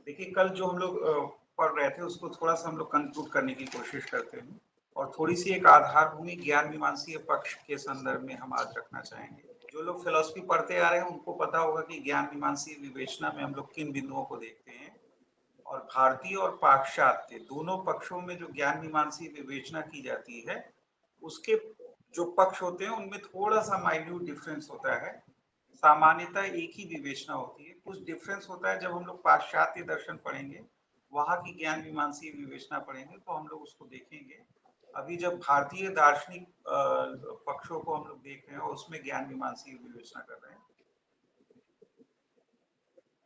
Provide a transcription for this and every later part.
देखिए कल जो हम लोग पढ़ रहे थे उसको थोड़ा सा हम लोग कंक्लूड करने की कोशिश करते हैं और थोड़ी सी एक आधारभूमि ज्ञान मीमांसीय पक्ष के संदर्भ में हम आज रखना चाहेंगे। जो लोग फिलॉसफी पढ़ते आ रहे हैं उनको पता होगा कि ज्ञान मीमांसीय विवेचना में हम लोग किन बिंदुओं को देखते हैं और भारतीय और पाश्चात्य दोनों पक्षों में जो ज्ञान मीमांसीय विवेचना की जाती है उसके जो पक्ष होते हैं उनमें थोड़ा सा माइन्यूट डिफरेंस होता है। सामान्यतः एक ही विवेचना होती है, कुछ डिफरेंस होता है जब हम लोग पाश्चात्य दर्शन पढ़ेंगे, वहाँ की ज्ञान मीमांसीय विवेचना पढ़ेंगे तो हम लोग उसको देखेंगे। अभी जब भारतीय दार्शनिक पक्षों को हम लोग देख रहे हैं और उसमें ज्ञान मीमांसीय विवेचना कर रहे हैं,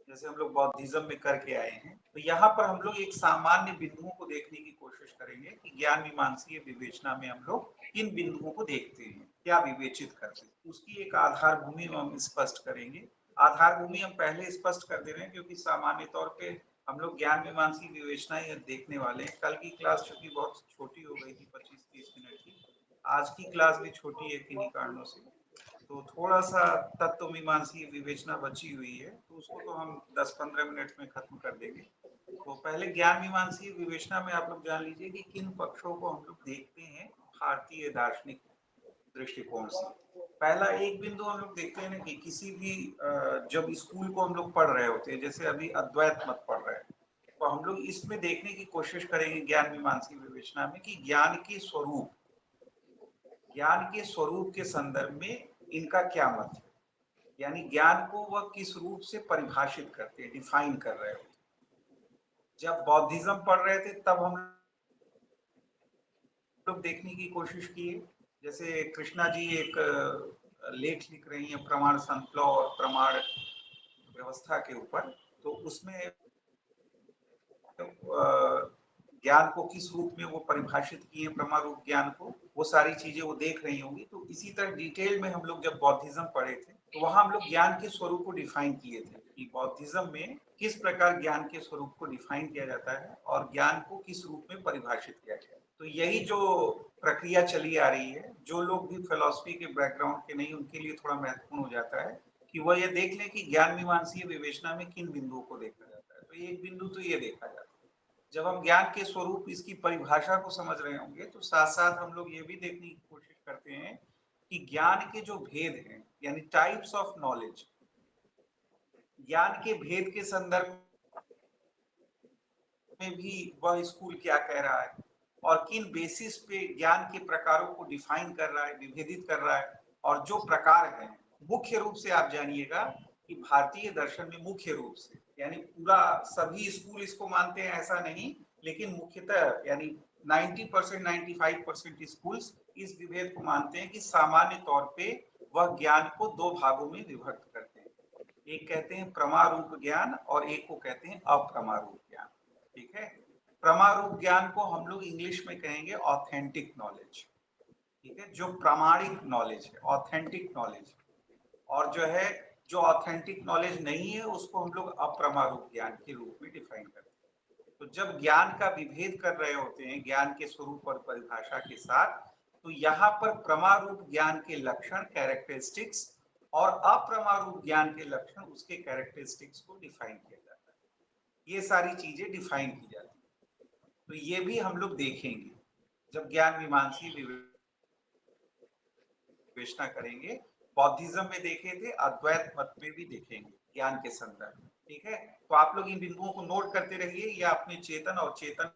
जैसे हम लोग बौद्धिज्म में करके आए हैं, तो यहाँ पर हम लोग एक सामान्य बिंदुओं को देखने की कोशिश करेंगे कि ज्ञान मीमांसीय विवेचना में हम लोग किन बिंदुओं को देखते हैं, क्या विवेचित करते हैं, उसकी एक आधारभूमि हम स्पष्ट करेंगे। आधारभूमि हम पहले स्पष्ट कर दे रहे हैं क्योंकि सामान्य तौर पे हम लोग ज्ञान मीमांसीय विवेचना ही देखने वाले हैं। कल की क्लास चूंकि बहुत छोटी हो गई थी, 25-30 मिनट की, आज की क्लास भी छोटी है किन्हीं कारणों से, तो थोड़ा सा तत्व मीमांसीय विवेचना बची हुई है तो उसको तो हम 10-15 मिनट में खत्म कर देंगे। तो पहले ज्ञान मीमांसीय विवेचना में आप लोग जान लीजिए कि किन पक्षों को हम लोग देखते हैं भारतीय दार्शनिक दृष्टिकोण से। पहला एक बिंदु हम लोग देखते हैं ना कि किसी भी जब स्कूल को हम लोग पढ़ रहे होते हैं, जैसे अभी अद्वैत मत पढ़ रहे हैं, तो हम लोग इसमें देखने की कोशिश करेंगे ज्ञान मीमांसीय विवेचना में कि ज्ञान के स्वरूप के संदर्भ में इनका क्या मत है, यानी ज्ञान को वह किस रूप से परिभाषित करते हैं, डिफाइन कर रहे होते हैं। जब बौद्धिज्म पढ़ रहे थे तब हम लोग देखने की कोशिश किए, जैसे कृष्णा जी एक लेख लिख रही हैं प्रमाण संतलॉ और प्रमाण व्यवस्था के ऊपर, तो उसमें ज्ञान को किस रूप में वो परिभाषित किए, प्रमा रूप ज्ञान को, वो सारी चीजें वो देख रही होंगी। तो इसी तरह डिटेल में हम लोग जब बौद्धिज्म पढ़े थे तो वहां हम लोग ज्ञान के स्वरूप को डिफाइन किए थे कि बौद्धिज्म में किस प्रकार ज्ञान के स्वरूप को डिफाइन किया जाता है और ज्ञान को किस रूप में परिभाषित किया गया है। तो यही जो प्रक्रिया चली आ रही है, जो लोग भी फिलॉसफी के बैकग्राउंड के नहीं उनके लिए थोड़ा महत्वपूर्ण हो जाता है कि वह ये देख लें कि ज्ञान मीमांसीय विवेचना में किन बिंदुओं को देखा जाता है। तो एक बिंदु तो ये देखा जाता है। जब हम ज्ञान के स्वरूप, इसकी परिभाषा को समझ रहे होंगे तो साथ साथ हम लोग ये भी देखने की कोशिश करते हैं कि ज्ञान के जो भेद हैं, यानी टाइप्स ऑफ नॉलेज, ज्ञान के भेद के संदर्भ में भी वह स्कूल क्या कह रहा है और किन बेसिस पे ज्ञान के प्रकारों को डिफाइन कर रहा है, विभेदित कर रहा है। और जो प्रकार हैं, मुख्य रूप से आप जानिएगा कि भारतीय दर्शन में मुख्य रूप से, यानी पूरा सभी स्कूल इसको मानते हैं ऐसा नहीं, लेकिन मुख्यतः यानी 90% 95% स्कूल्स इस विभेद को मानते हैं कि सामान्य तौर पे वह ज्ञान को दो भागों में विभक्त करते हैं। एक कहते हैं प्रमारूप ज्ञान और एक को कहते हैं अप्रमारूप ज्ञान। ठीक है, प्रमारूप ज्ञान को हम लोग इंग्लिश में कहेंगे ऑथेंटिक नॉलेज। ठीक है, जो प्रामाणिक नॉलेज है, ऑथेंटिक नॉलेज। और जो है, जो ऑथेंटिक नॉलेज नहीं है उसको हम लोग अप्रमारूप ज्ञान के रूप में डिफाइन करते हैं। तो जब ज्ञान का विभेद कर रहे होते हैं ज्ञान के स्वरूप और परिभाषा के साथ, तो यहाँ पर प्रमारूप ज्ञान के लक्षण, कैरेक्टरिस्टिक्स, और अप्रमारूप ज्ञान के लक्षण, उसके कैरेक्टरिस्टिक्स को डिफाइन किया जाता है। ये सारी चीजें डिफाइन की जाती है। तो ये भी हम लोग देखेंगे जब ज्ञान मीमांसीय विवेचना करेंगे। बौद्धिज्म में देखे थे, अद्वैत मत में भी देखेंगे ज्ञान के संदर्भ में। ठीक है, तो आप लोग इन बिंदुओं को नोट करते रहिए या अपने चेतन और चेतन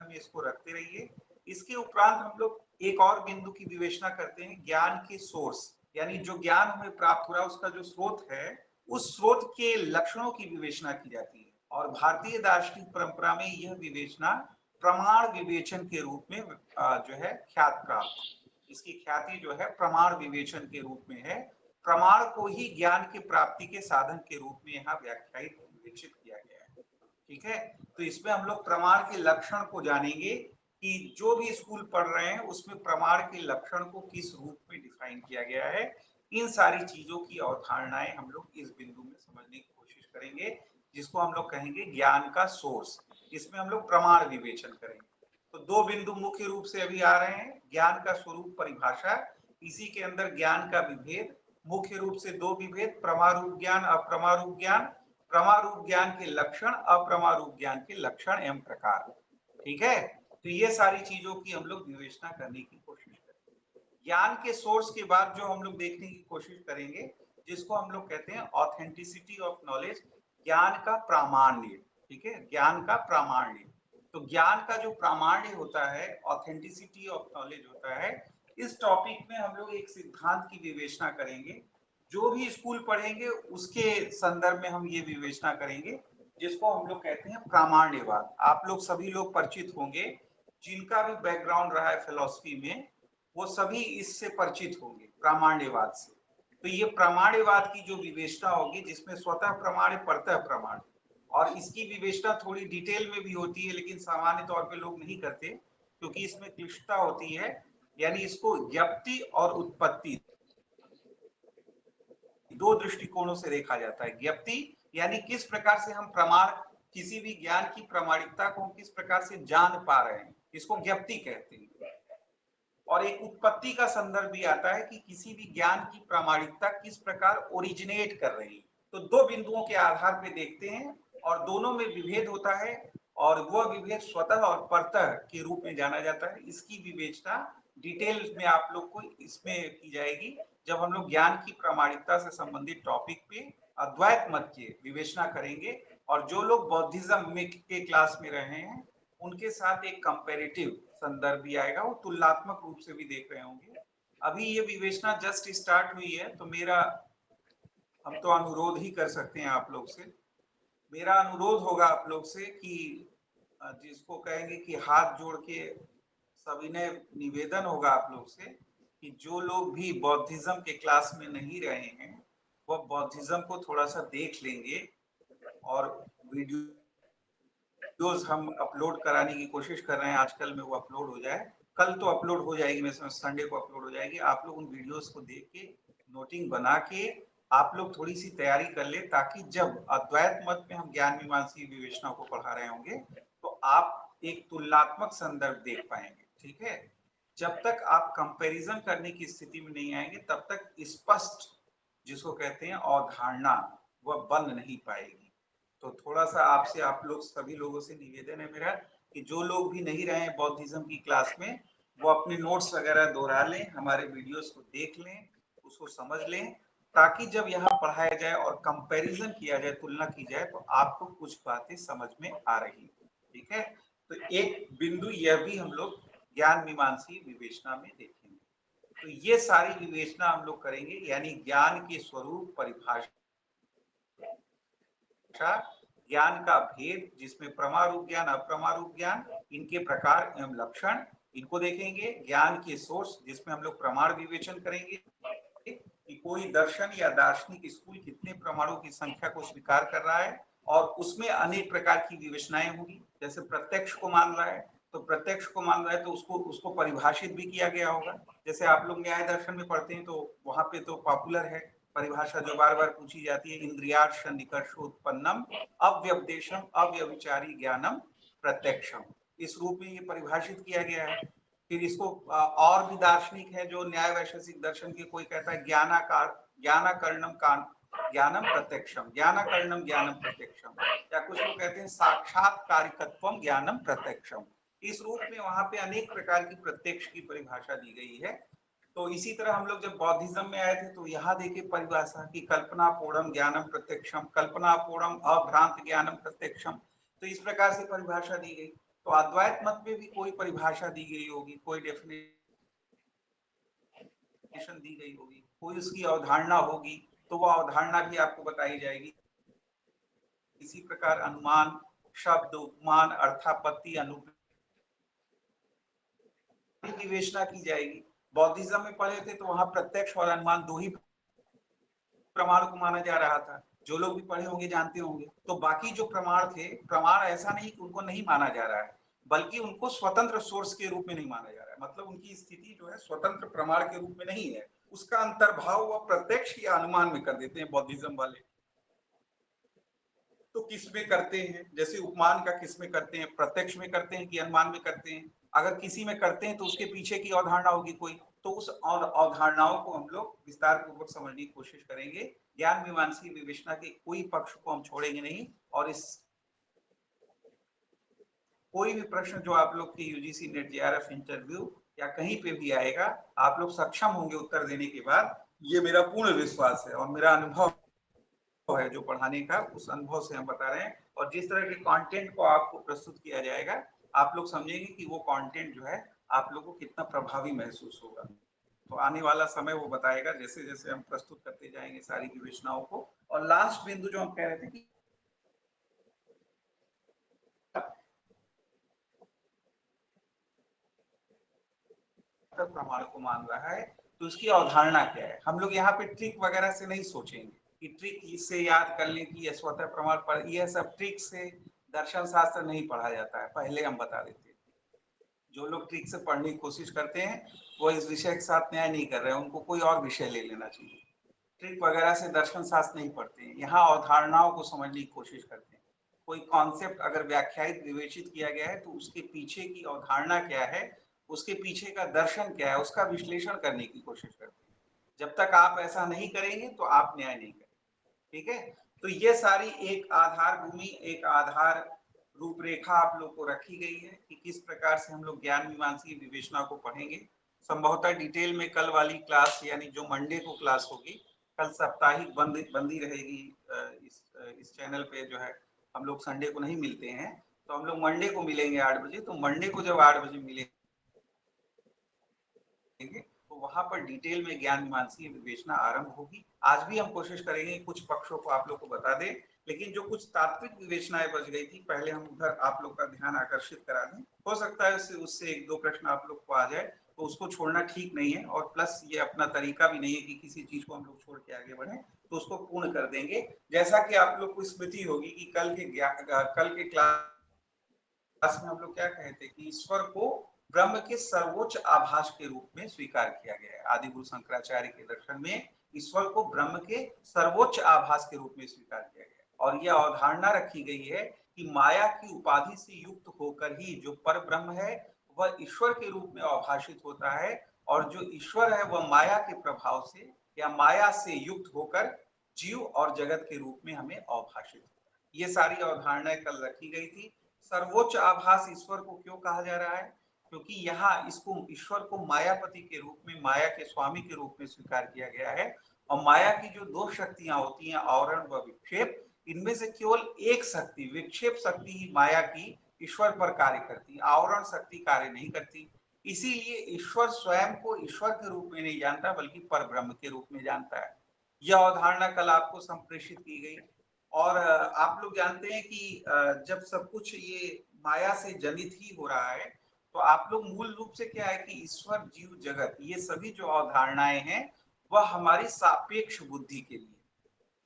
में इसको रखते रहिए। इसके उपरांत हम लोग एक और बिंदु की विवेचना करते हैं, ज्ञान के सोर्स, यानी जो ज्ञान हमें प्राप्त हो रहा है उसका जो स्रोत है, उस स्रोत के लक्षणों की विवेचना की जाती है। और भारतीय दार्शनिक परंपरा में यह विवेचना प्रमाण विवेचन के रूप में जो है ख्यात प्राप्त, इसकी ख्याति जो है प्रमाण विवेचन के रूप में है। प्रमाण को ही ज्ञान की प्राप्ति के साधन के रूप में यहाँ व्याख्यायित विवेचित किया गया है। ठीक है, तो इसमें हम लोग प्रमाण के लक्षण को जानेंगे कि जो भी स्कूल पढ़ रहे हैं उसमें प्रमाण के लक्षण को किस रूप में डिफाइन किया गया है। इन सारी चीजों की अवधारणाएं हम लोग इस बिंदु में समझने की कोशिश करेंगे, जिसको हम लोग कहेंगे ज्ञान का सोर्स। इसमें हम लोग प्रमाण विवेचन करेंगे। तो दो बिंदु मुख्य रूप से अभी आ रहे हैं, ज्ञान का स्वरूप, परिभाषा, इसी के अंदर ज्ञान का विभेद, मुख्य रूप से दो विभेद, प्रमारूप ज्ञान, अप्रमारूप ज्ञान। प्रमारूप ज्ञान के लक्षण, अप्रमारूप ज्ञान के लक्षण एवं प्रकार। ठीक है, तो ये सारी चीजों की हम लोग विवेचना करने की कोशिश करेंगे। ज्ञान के सोर्स के बाद जो हम लोग देखने की कोशिश करेंगे, जिसको हम लोग कहते हैं ऑथेंटिसिटी ऑफ नॉलेज, ज्ञान का प्रामाण्य। ठीक है, ज्ञान का प्रामाण्य। तो ज्ञान का जो प्रामाण्य होता है, ऑथेंटिसिटी ऑफ नॉलेज होता है, इस टॉपिक में हम लोग एक सिद्धांत की विवेचना करेंगे। जो भी स्कूल पढ़ेंगे उसके संदर्भ में हम ये विवेचना करेंगे, जिसको हम लोग कहते हैं प्रामाण्यवाद। आप लोग सभी लोग परिचित होंगे, जिनका भी बैकग्राउंड रहा है फिलॉसफी में, वो सभी इससे परिचित होंगे, प्रामाण्यवाद से। तो ये प्रामाण्यवाद की जो विवेचना होगी, जिसमें स्वतः प्रमाण परतः प्रमाण, और इसकी विवेचना थोड़ी डिटेल में भी होती है, लेकिन सामान्य तौर पे लोग नहीं करते क्योंकि इसमें क्लिष्टता होती है। यानी इसको ज्ञप्ति और उत्पत्ति दो दृष्टिकोणों से देखा जाता है। ज्ञप्ति यानी किस प्रकार से हम प्रमाण, किसी भी ज्ञान की प्रामाणिकता को हम किस प्रकार से जान पा रहे हैं, इसको ज्ञप्ति कहते हैं। और एक उत्पत्ति का संदर्भ भी आता है कि किसी भी ज्ञान की प्रामाणिकता किस प्रकार ओरिजिनेट कर रही है। तो दो बिंदुओं के आधार पे देखते हैं, और दोनों में विभेद होता है, और वह विभेद स्वतः और परतः के रूप में जाना जाता है। इसकी विवेचना डिटेल में आप लोग को इसमें की जाएगी, जब हम लोग ज्ञान की प्रामाणिकता से संबंधित टॉपिक पे अद्वैत मत की विवेचना करेंगे। और जो लोग बौद्धिज्म में के क्लास में रहे हैं, उनके साथ एक कंपैरेटिव संदर्भ भी आएगा, वो तुलनात्मक रूप से भी देख रहे होंगे। अभी ये विवेचना जस्ट स्टार्ट हुई है, तो मेरा, हम तो अनुरोध ही कर सकते हैं आप लोग से, मेरा अनुरोध होगा आप लोग से कि जिसको कहेंगे कि हाथ जोड़ के सविनय निवेदन होगा आप लोग से कि जो लोग भी बौद्धिज्म के क्लास में नहीं रहे हैं, वह बौद्धिज्म को थोड़ा सा देख लेंगे, और वीडियोस हम अपलोड कराने की कोशिश कर रहे हैं, आजकल में वो अपलोड हो जाए। कल तो अपलोड हो जाएगी, मैं समझ संडे को अपलोड हो जाएगी। आप लोग उन वीडियोस को देख के, नोटिंग बना के, आप लोग थोड़ी सी तैयारी कर ले, ताकि जब अद्वैत मत में हम ज्ञान मीमांसा विवेचना को पढ़ा रहे होंगे, तो आप एक तुलनात्मक संदर्भ देख पाएंगे। ठीक है, जब तक आप कंपैरिजन करने की स्थिति में नहीं आएंगे, तब तक स्पष्ट, जिसको कहते हैं अवधारणा, वह बन नहीं पाएगी। तो थोड़ा सा आपसे, आप लोग सभी लोगों से निवेदन है मेरा कि जो लोग भी नहीं रहे हैं बौद्धिज्म की क्लास में, वो अपने नोट्स वगैरह दोहरा लें, हमारे वीडियोस को देख लें, उसको समझ लें, ताकि जब यहाँ पढ़ाया जाए और कंपैरिजन किया जाए, तुलना की जाए, तो आपको कुछ बातें समझ में आ रही। ठीक है, तो एक बिंदु यह भी हम लोग ज्ञान मीमांसी विवेचना में देखेंगे। तो ये सारी विवेचना हम लोग करेंगे, यानी ज्ञान के स्वरूप, परिभाषा, ज्ञान का भेद, जिसमें प्रमारूप ज्ञान, अप्रमारूप ज्ञान, इनके प्रकार एवं लक्षण, इनको देखेंगे। ज्ञान के सोर्स, जिसमें हम लोग प्रमाण विवेचन करेंगे कि कोई दर्शन या दार्शनिक स्कूल कितने प्रमाणों की संख्या को स्वीकार कर रहा है, और उसमें अनेक प्रकार की विवेचनाएं होंगी। जैसे प्रत्यक्ष को मान रहा है, तो प्रत्यक्ष को मान रहा है तो उसको परिभाषित भी किया गया होगा। जैसे आप लोग न्याय दर्शन में पढ़ते हैं, तो वहां पे तो पॉपुलर है परिभाषा जो बार बार पूछी जाती है, इंद्रियार्थ निकर्षोत्पन्नम अव्यपदेशम अव्यभिचारी ज्ञानम प्रत्यक्षम। इस रूप में ये परिभाषित किया गया है। फिर इसको और भी दार्शनिक है जो न्याय वैशेषिक दर्शन के, कोई कहता है ज्ञानाकर्णम ज्ञानम प्रत्यक्षम, ज्ञानाकर्णम ज्ञानम प्रत्यक्षम, या कुछ लोग कहते हैं साक्षात्कारिकत्वम ज्ञानम प्रत्यक्षम। इस रूप में वहां पे अनेक प्रकार की प्रत्यक्ष की परिभाषा दी गई है। तो इसी तरह हम लोग जब बौद्धिज्म में आए थे, तो यहाँ देखिए परिभाषा की, कल्पना पूर्णम ज्ञानम प्रत्यक्षम, कल्पना पूर्णम अभ्रांत ज्ञानम प्रत्यक्षम। तो इस प्रकार से परिभाषा दी गई। तो अद्वैत मत में भी कोई परिभाषा दी गई होगी, कोई डेफिनेशन दी गई होगी, कोई उसकी अवधारणा होगी, तो वो अवधारणा भी आपको बताई जाएगी। इसी प्रकार अनुमान, शब्द, उपमान, अर्थापत्ति, विवेचना की जाएगी। बौद्धिज्म में पढ़े थे तो वहां प्रत्यक्ष और अनुमान दो ही प्रमाण को माना जा रहा था, जो लोग भी पढ़े होंगे जानते होंगे। तो बाकी जो प्रमाण थे, प्रमाण ऐसा नहीं कि उनको नहीं माना जा रहा है, बल्कि उनको स्वतंत्र सोर्स के रूप में नहीं माना जा रहा है। मतलब उनकी स्थिति जो है स्वतंत्र प्रमाण के रूप में नहीं है, उसका अंतर्भाव वह प्रत्यक्ष या अनुमान में कर देते हैं बौद्धिज्म वाले। तो किस में करते हैं, जैसे उपमान का किस में करते हैं, प्रत्यक्ष में करते हैं कि अनुमान में करते हैं। अगर किसी में करते हैं तो उसके पीछे की अवधारणा होगी कोई, तो उस अवधारणाओं को हम लोग विस्तार पूर्वक समझने की कोशिश करेंगे। ज्ञान मीमांसा विवेचना के कोई पक्ष को हम छोड़ेंगे नहीं, और इस कोई भी प्रश्न जो आप लोग के यूजीसी नेट जेआरएफ इंटरव्यू या कहीं पे भी आएगा, आप लोग सक्षम होंगे उत्तर देने के बाद, ये मेरा पूर्ण विश्वास है और मेरा अनुभव है जो पढ़ाने का, उस अनुभव से हम बता रहे हैं। और जिस तरह के कंटेंट को आपको प्रस्तुत किया जाएगा, आप लोग समझेंगे कि वो कंटेंट जो है आप लोगों को कितना प्रभावी महसूस होगा। तो आने वाला समय वो बताएगा, जैसे जैसे हम प्रस्तुत करते जाएंगे सारी विवेचनाओं को। और लास्ट बिंदु जो हम कह रहे थे कि प्रमाण को मान रहा है, तो उसकी अवधारणा क्या है। हम लोग यहाँ पे ट्रिक वगैरह से नहीं सोचेंगे कि ट्रिक इससे याद कर लें कि यह स्वतः प्रमाण पर, यह सब ट्रिक से दर्शन शास्त्र नहीं पढ़ा जाता है, पहले हम बता देते हैं। जो लोग ट्रिक से पढ़ने की कोशिश करते हैं वो इस विषय के साथ न्याय नहीं कर रहे हैं, उनको कोई और विषय ले लेना चाहिए। ट्रिक वगैरह से दर्शन शास्त्र नहीं पढ़ते हैं, यहाँ अवधारणाओं को समझने की कोशिश करते हैं। कोई कॉन्सेप्ट अगर व्याख्यायित विवेचित किया गया है तो उसके पीछे की अवधारणा क्या है, उसके पीछे का दर्शन क्या है, उसका विश्लेषण करने की कोशिश करते हैं। जब तक आप ऐसा नहीं करेंगे तो आप न्याय नहीं करेंगे। ठीक है, तो ये सारी एक आधार भूमि, एक आधार रूपरेखा आप लोग को रखी गई है कि किस प्रकार से हम लोग ज्ञान मीमांसा विवेचना को पढ़ेंगे। संभवतः डिटेल में कल वाली क्लास, यानी जो मंडे को क्लास होगी, कल साप्ताहिक बंदी रहेगी इस चैनल पे जो है। हम लोग संडे को नहीं मिलते हैं, तो हम लोग मंडे को मिलेंगे 8 बजे। तो मंडे को जब 8 बजे मिलेंगे तो वहां पर डिटेल में ज्ञान मीमांसा विवेचना आरंभ होगी। आज भी हम कोशिश करेंगे कुछ पक्षों को आप लोग को बता दें, लेकिन जो कुछ तात्विक विवेचनाएं बच गई थी पहले हम उधर आप लोग का ध्यान आकर्षित करा दें। हो सकता है उससे एक दो प्रश्न आप लोग को आ जाए, तो उसको छोड़ना ठीक नहीं है। और प्लस ये अपना तरीका भी नहीं है कि किसी चीज को हम लोग छोड़ के आगे बढ़े, तो उसको पूर्ण कर देंगे। जैसा कि आप लोग को स्मृति होगी कि कल के क्लास में हम लोग क्या कहे थे कि ईश्वर को ब्रह्म के सर्वोच्च आभास के रूप में स्वीकार किया गया है। आदि गुरु शंकराचार्य के दर्शन में ईश्वर को ब्रह्म के सर्वोच्च आभास के रूप में स्वीकार किया गया है। और यह अवधारणा रखी गई है कि माया की उपाधि से युक्त होकर ही जो पर ब्रह्म है वह ईश्वर के रूप में अवभाषित होता है, और जो ईश्वर है वह माया के प्रभाव से या माया से युक्त होकर जीव और जगत के रूप में हमें अवभाषित होता है। ये सारी अवधारणाएं कल रखी गई थी। सर्वोच्च आभास ईश्वर को क्यों कहा जा रहा है, क्योंकि यहाँ इसको ईश्वर को मायापति के रूप में, माया के स्वामी के रूप में स्वीकार किया गया है। और माया की जो दो शक्तियां होती हैं, आवरण व विक्षेप, इनमें से केवल एक शक्ति, विक्षेप शक्ति ही माया की ईश्वर पर कार्य करती है, आवरण शक्ति कार्य नहीं करती। इसीलिए ईश्वर स्वयं को ईश्वर के रूप में नहीं जानता बल्कि पर ब्रह्म के रूप में जानता है। यह अवधारणा कल आपको संप्रेषित की गई। और आप लोग जानते हैं कि जब सब कुछ ये माया से जनित ही हो रहा है, तो आप लोग मूल रूप से क्या है कि ईश्वर जीव जगत ये सभी जो अवधारणाएं हैं वह हमारी सापेक्ष बुद्धि के लिए,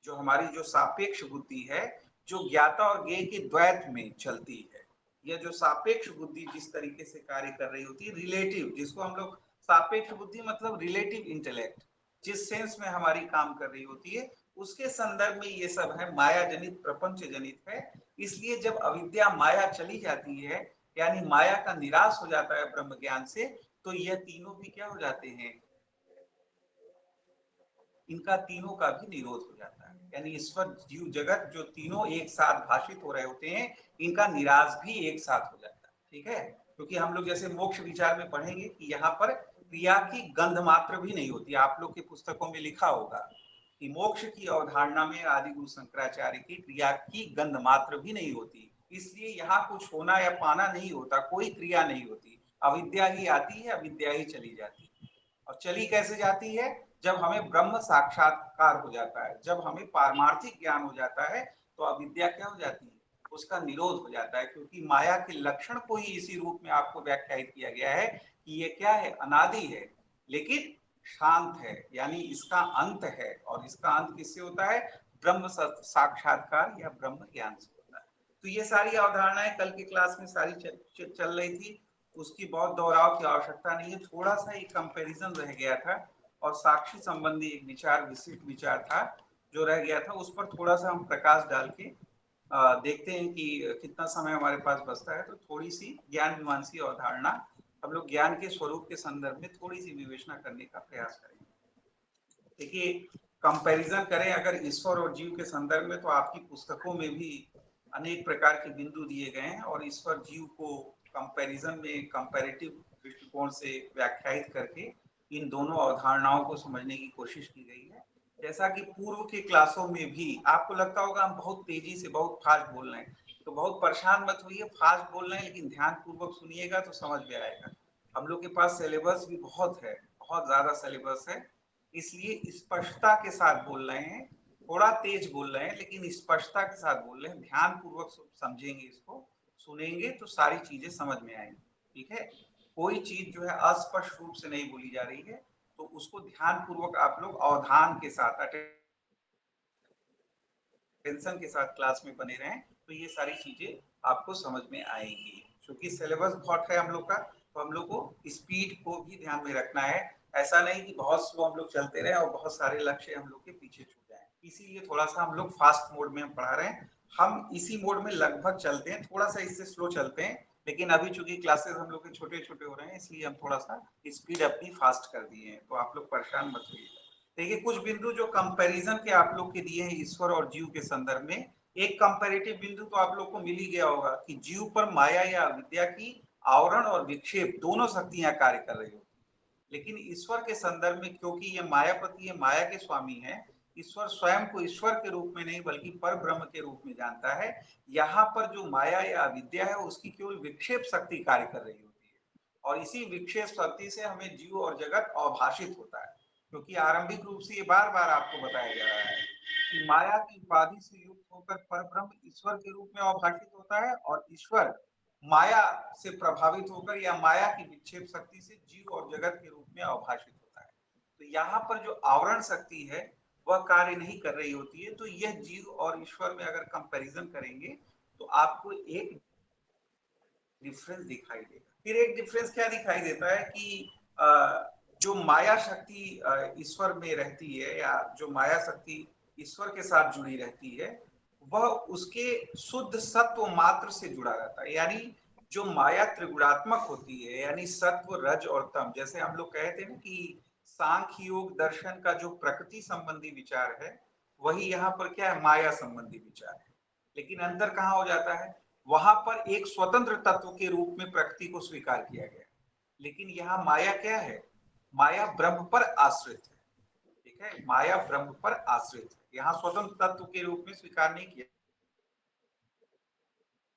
जो हमारी जो सापेक्ष बुद्धि है, जो ज्ञाता और ज्ञेय के द्वैत में चलती है, यह जो सापेक्ष बुद्धि जिस तरीके से कार्य कर रही होती है, रिलेटिव, जिसको हम लोग सापेक्ष बुद्धि मतलब रिलेटिव इंटेलेक्ट, जिस सेंस में हमारी काम कर रही होती है, उसके संदर्भ में ये सब है, माया जनित प्रपंच जनित है। इसलिए जब अविद्या माया चली जाती है, यानी माया का निराश हो जाता है ब्रह्म ज्ञान से, तो यह तीनों भी क्या हो जाते हैं, इनका तीनों का भी निरोध हो जाता है। यानी ईश्वर जीव जगत जो तीनों एक साथ भाषित हो रहे होते हैं, इनका निराश भी एक साथ हो जाता है। ठीक है, क्योंकि हम लोग जैसे मोक्ष विचार में पढ़ेंगे कि यहाँ पर क्रिया की गंध मात्र भी नहीं होती। आप लोग की पुस्तकों में लिखा होगा कि मोक्ष की अवधारणा में आदि गुरु शंकराचार्य की क्रिया की गंध मात्र भी नहीं होती। इसलिए यहाँ कुछ होना या पाना नहीं होता, कोई क्रिया नहीं होती, अविद्या ही आती है, अविद्या ही चली जाती है। और चली कैसे जाती है, जब हमें ब्रह्म साक्षात्कार हो जाता है, जब हमें पारमार्थिक ज्ञान हो जाता है, तो अविद्या क्या हो जाती है, उसका निरोध हो जाता है। क्योंकि माया के लक्षण को ही इसी रूप में आपको व्याख्यायित किया गया है कि ये क्या है, अनादि है लेकिन शांत है, यानी इसका अंत है। और इसका अंत किससे होता है, ब्रह्म साक्षात्कार या ब्रह्म ज्ञान से होता है। तो ये सारी अवधारणाएं कल की क्लास में सारी चल रही थी, उसकी बहुत दोहराव की आवश्यकता नहीं है। थोड़ा सा एक कंपैरिजन रह गया था और साक्षी संबंधी एक विचार, विशिष्ट विचार था जो रह गया था, उस पर थोड़ा सा हम प्रकाश डाल के देखते हैं कि कितना समय हमारे पास बचता है। तो थोड़ी सी ज्ञान मीमांसा अवधारणा हम लोग ज्ञान के स्वरूप के संदर्भ में थोड़ी सी विवेचना करने का प्रयास करेंगे। देखिए, कंपैरिजन करें अगर ईश्वर और जीव के संदर्भ में, तो आपकी पुस्तकों में भी अनेक प्रकार के बिंदु दिए गए हैं और ईश्वर जीव को कंपैरिजन में कंपैरेटिव दृष्टिकोण से व्याख्यायित करके इन दोनों अवधारणाओं को समझने की कोशिश की गई है। जैसा कि पूर्व के क्लासों में भी आपको लगता होगा हम बहुत तेजी से बहुत फास्ट बोल रहे हैं, तो बहुत परेशान मत होइए, फास्ट बोल रहे हैं लेकिन ध्यान पूर्वक सुनिएगा तो समझ में आएगा। हम लोग के पास सिलेबस भी बहुत है, बहुत ज्यादा सिलेबस है, इसलिए स्पष्टता के साथ बोल रहे हैं, थोड़ा तेज बोल रहे हैं लेकिन स्पष्टता के साथ बोल रहे हैं, ध्यान पूर्वक समझेंगे, इसको सुनेंगे तो सारी चीजें समझ में आएंगी। ठीक है, कोई चीज जो है अस्पष्ट रूप से नहीं बोली जा रही है, तो उसको ध्यान पूर्वक आप लोग अवधान के साथ, अटेंशन के साथ क्लास में बने रहें, तो ये सारी चीजें आपको समझ में आएंगी। क्योंकि सिलेबस बहुत है हम लोग का, तो हम लोग को स्पीड को भी ध्यान में रखना है। ऐसा नहीं कि बहुत स्लो हम लोग चलते रहे और बहुत सारे लक्ष्य हम लोग के पीछे छूट जाए, इसीलिए थोड़ा सा हम लोग फास्ट मोड में हम पढ़ा रहे हैं। हम इसी मोड में लगभग चलते हैं, थोड़ा सा इससे स्लो चलते हैं, लेकिन अभी चूंकि क्लासेस हम लोग के छोटे छोटे हो रहे हैं, इसलिए हम थोड़ा सा स्पीड अपनी फास्ट कर दिए हैं, तो आप लोग परेशान मत होइए। देखिए कुछ बिंदु जो कंपैरिजन के आप लोग के दिए हैं ईश्वर और जीव के संदर्भ में, एक कंपैरेटिव बिंदु तो आप लोग को मिल ही गया होगा कि जीव पर माया या विद्या की आवरण और विक्षेप दोनों शक्तियां कार्य कर रही होती है। लेकिन ईश्वर के संदर्भ में, क्योंकि ये मायापति है, माया के स्वामी है, ईश्वर स्वयं को ईश्वर के रूप में नहीं बल्कि पर ब्रह्म के रूप में जानता है। यहाँ पर जो माया या विद्या है उसकी केवल विक्षेप शक्ति कार्य कर रही होती है, और इसी विक्षेप शक्ति से हमें जीव और जगत अवभाषित होता है। क्योंकि आरंभिक रूप से ये बार बार आपको बताया जा रहा है कि माया की उपाधि से युक्त होकर परब्रह्म ईश्वर के रूप में अवभाषित होता है, और ईश्वर माया से प्रभावित होकर या माया की विक्षेप शक्ति से जीव और जगत के रूप में अवभाषित होता है। तो यहाँ पर जो आवरण शक्ति है वह कार्य नहीं कर रही होती है। तो यह जीव और ईश्वर में अगर कंपैरिजन करेंगे तो आपको एक डिफरेंस दिखाई देगा। फिर एक डिफरेंस क्या दिखाई देता है कि जो माया शक्ति ईश्वर में रहती है, या जो माया शक्ति ईश्वर के साथ जुड़ी रहती है, वह उसके शुद्ध सत्व मात्र से जुड़ा रहता है। यानी जो माया त्रिगुणात्मक होती है, यानी सत्व रज और तम, जैसे हम लोग कहते हैं ना कि सांख्य योग दर्शन का जो प्रकृति संबंधी विचार है, वही यहाँ पर क्या है, माया संबंधी विचार है। लेकिन अंतर कहाँ हो जाता है, वहां पर एक स्वतंत्र तत्व के रूप में प्रकृति को स्वीकार किया गया, लेकिन यहाँ माया क्या है, माया ब्रह्म पर आश्रित है। ठीक है, माया ब्रह्म पर आश्रित है, यहाँ स्वतंत्र तत्व के रूप में स्वीकार नहीं किया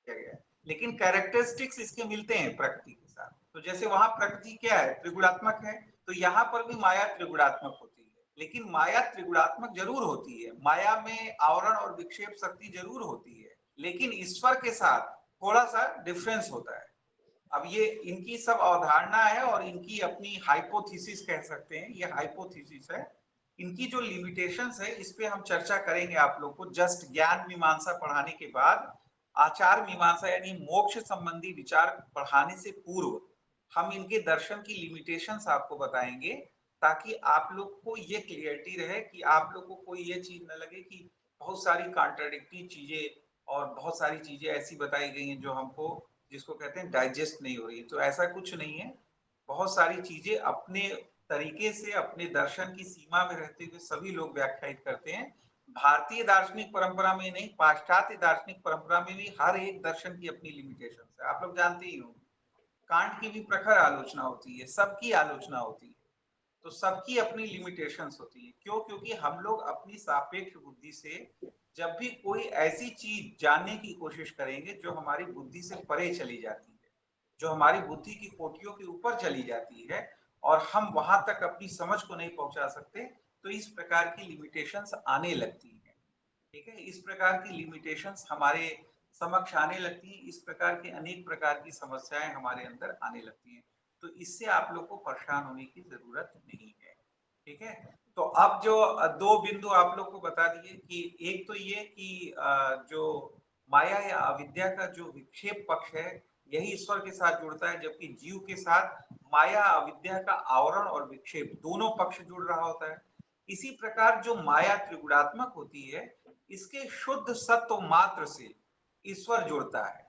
गया, लेकिन कैरेक्टरिस्टिक्स इसके मिलते हैं प्रकृति के साथ। तो जैसे वहां प्रकृति क्या है, त्रिगुणात्मक है, तो यहाँ पर भी माया त्रिगुणात्मक होती है। लेकिन माया त्रिगुणात्मक जरूर होती है, माया में आवरण और विक्षेप शक्ति जरूर होती है, लेकिन ईश्वर के साथ थोड़ा सा डिफरेंस होता है। अब ये इनकी सब अवधारणा है और इनकी अपनी हाइपोथेसिस कह सकते हैं, ये हाइपोथेसिस है। इनकी जो लिमिटेशंस है इस पे हम चर्चा करेंगे आप लोग को, जस्ट ज्ञान मीमांसा पढ़ाने के बाद। आचार मीमांसा यानी मोक्ष संबंधी विचार पढ़ाने से पूर्व हम इनके दर्शन की लिमिटेशंस आपको बताएंगे, ताकि आप लोग को ये क्लियरिटी रहे कि आप लोग को कोई ये चीज न लगे कि बहुत सारी कॉन्ट्राडिक्टरी चीजें और बहुत सारी चीजें ऐसी बताई गई हैं जो हमको, जिसको कहते हैं डाइजेस्ट नहीं हो रही। तो ऐसा कुछ नहीं है, बहुत सारी चीजें अपने तरीके से अपने दर्शन की सीमा में रहते हुए सभी लोग व्याख्यायित करते हैं। भारतीय दार्शनिक परंपरा में नहीं, पाश्चात्य दार्शनिक परंपरा में भी हर एक दर्शन की अपनी लिमिटेशन है, आप लोग जानते ही हो। कांट की भी प्रखर आलोचना होती है, सबकी आलोचना होती है, तो सबकी अपनी लिमिटेशंस होती है। क्यों? क्योंकि हम लोग अपनी सापेक्ष बुद्धि से जब भी कोई ऐसी चीज जानने की कोशिश करेंगे जो हमारी बुद्धि से परे चली जाती है, जो हमारी बुद्धि की कोटियों के ऊपर चली जाती है, और हम वहां तक अपनी समझ को नहीं पहुंचा सकते, तो इस प्रकार की लिमिटेशंस आने लगती हैं। ठीक है, इस प्रकार की लिमिटेशंस हमारे समक्ष आने लगती हैं, इस प्रकार के अनेक प्रकार की समस्याएं हमारे अंदर आने लगती हैं। तो इससे आप लोग को परेशान होने की जरूरत नहीं है। ठीक है, तो अब जो दो बिंदु आप लोग को बता दिए कि एक तो ये कि जो माया या अविद्या का जो विक्षेप पक्ष है, यही ईश्वर के साथ जुड़ता है, जबकि जीव के साथ माया अविद्या का आवरण और विक्षेप दोनों पक्ष जुड़ रहा होता है। इसी प्रकार जो माया त्रिगुणात्मक होती है, इसके शुद्ध सत्व मात्र से ईश्वर जुड़ता है।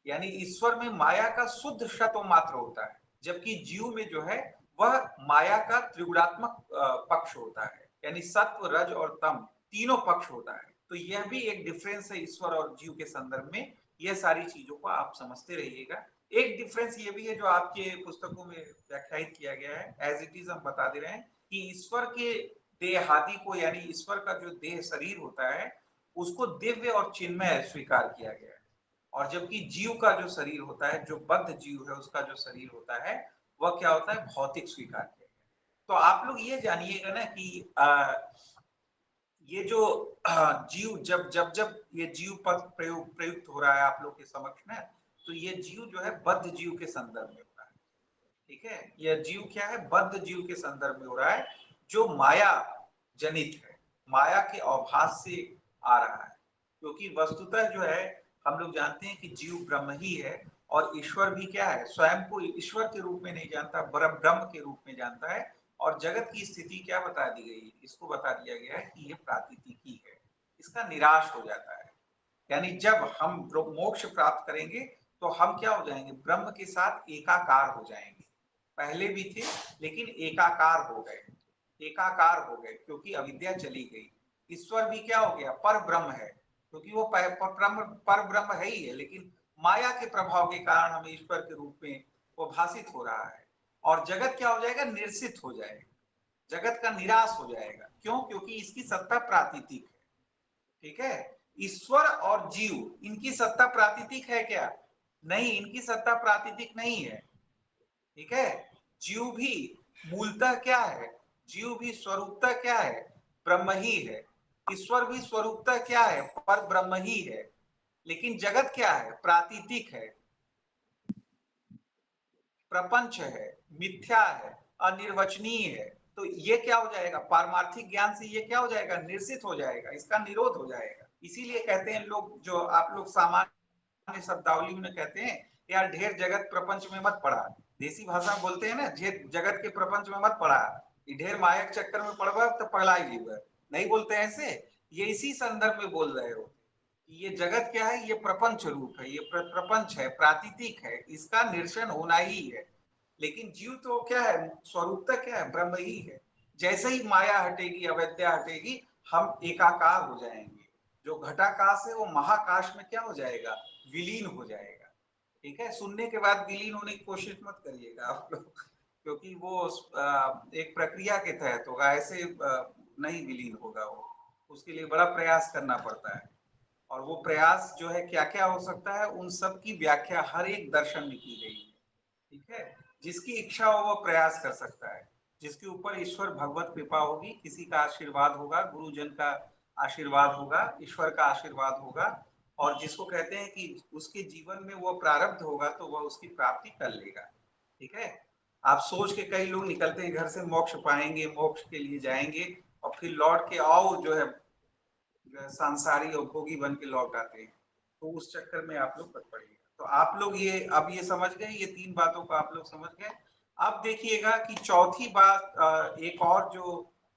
यानी ईश्वर में माया का शुद्ध सत्व मात्र होता है, जबकि जीव में जो है वह माया का त्रिगुणात्मक पक्ष होता है, यानी सत्व, रज और तम तीनों पक्ष होता है। तो यह भी एक डिफरेंस है ईश्वर और जीव के संदर्भ में। यह सारी चीजों को आप समझते रहिएगा। एक डिफरेंस ये भी है जो आपके पुस्तकों में व्याख्यायित किया गया है, एज इट इज हम बता दे रहे हैं कि ईश्वर के देहादि को, यानी ईश्वर का जो देह शरीर होता है उसको दिव्य और चिन्मय स्वीकार किया गया है, और जबकि जीव का जो शरीर होता है, जो बद्ध जीव है उसका जो शरीर होता है वह क्या होता है, भौतिक स्वीकार किया गया। तो आप लोग ये जानिएगा ना कि ये जो जीव जब जब जब ये जीव पद प्रयुक्त हो रहा है आप लोग के समक्ष में, तो ये जीव जो है बद्ध जीव के संदर्भ में हो रहा है। ठीक है, यह जीव क्या है, बद्ध जीव के संदर्भ में हो रहा है, जो माया जनित है, माया के अवभास से आ रहा है। क्योंकि वस्तुतः जो है हम लोग जानते हैं कि जीव ब्रह्म ही है, और ईश्वर भी क्या है, स्वयं को ईश्वर के रूप में नहीं जानता, ब्रह्म के रूप में जानता है। और जगत की स्थिति क्या बता दी गई है, इसको बता दिया गया है कि ये प्राकृतिकी है, इसका निराश हो जाता है। यानी जब हम मोक्ष प्राप्त करेंगे तो हम क्या हो जाएंगे, ब्रह्म के साथ एकाकार हो जाएंगे। पहले भी थे लेकिन एकाकार हो गए, एकाकार हो गए क्योंकि अविद्या चली गई। ईश्वर भी क्या हो गया, पर ब्रह्म है, क्योंकि वो पर ब्रह्म है ही है, लेकिन माया के प्रभाव के कारण हमें ईश्वर के रूप में वो भाषित हो रहा है। और जगत क्या हो जाएगा, निर्सित हो जाएगा, जगत का निराश हो जाएगा। क्यों, क्योंकि इसकी सत्ता प्रातीतिक है। ठीक है, ईश्वर और जीव इनकी सत्ता प्रातीतिक है क्या, नहीं, इनकी सत्ता प्रातीतिक नहीं है। ठीक है, जीव भी मूलतः क्या है, जीव भी स्वरूपतः क्या है, ब्रह्म ही है। ईश्वर भी स्वरूपतः क्या है, पर ब्रह्म ही है। लेकिन जगत क्या है, प्रातीतिक है, प्रपंच है, मिथ्या है, अनिर्वचनीय है। तो ये क्या हो जाएगा, पारमार्थिक ज्ञान से ये क्या हो जाएगा, निर्सित हो जाएगा, इसका निरोध हो जाएगा। इसीलिए कहते हैं लोग, जो आप लोग सामान्य शब्दावली में कहते हैं, यार ढेर जगत प्रपंच में मत पड़ा। देसी भाषा में बोलते हैं ना, ढेर जगत के प्रपंच में मत पड़ा, ढेर माया के चक्कर में पड़वा तो पगला ही जीव। नहीं बोलते ऐसे, ये इसी संदर्भ में बोल रहे हो। ये जगत क्या है, ये प्रपंच रूप है, ये प्रपंच है, प्रातीतिक है, इसका निरसन होना ही है। लेकिन जीव तो क्या है, स्वरूपता क्या है, ब्रह्म ही है। जैसे ही माया हटेगी, अविद्या हटेगी, हम एकाकार हो जाएंगे। जो घटाकाश है वो महाकाश में क्या हो जाएगा, विलीन हो जाएगा। ठीक है, सुनने के बाद विलीन होने की कोशिश मत करिएगा आप लोग, क्योंकि वो एक प्रक्रिया के तहत होगा, ऐसे नहीं विलीन होगा वो, उसके लिए बड़ा प्रयास करना पड़ता है। और वो प्रयास जो है क्या क्या हो सकता है, उन सब की व्याख्या हर एक दर्शन में की गई है। ठीक है, जिसकी इच्छा हो वो प्रयास कर सकता है, जिसके ऊपर ईश्वर भगवत कृपा होगी, किसी का आशीर्वाद होगा, गुरुजन का आशीर्वाद होगा, ईश्वर का आशीर्वाद होगा, और जिसको कहते हैं कि उसके जीवन में वो प्रारब्ध होगा तो वह उसकी प्राप्ति कर लेगा। ठीक है, आप सोच के, कई लोग निकलते हैं घर से, मोक्ष पाएंगे, मोक्ष के लिए जाएंगे, और फिर लौट के आओ जो है सांसारी और भोगी बन के लौट आते हैं, तो उस चक्कर में आप लोग पड़ पड़ेगा। तो आप लोग ये अब ये समझ गए, ये तीन बातों को आप लोग समझ गए। अब देखिएगा कि चौथी बात, एक और जो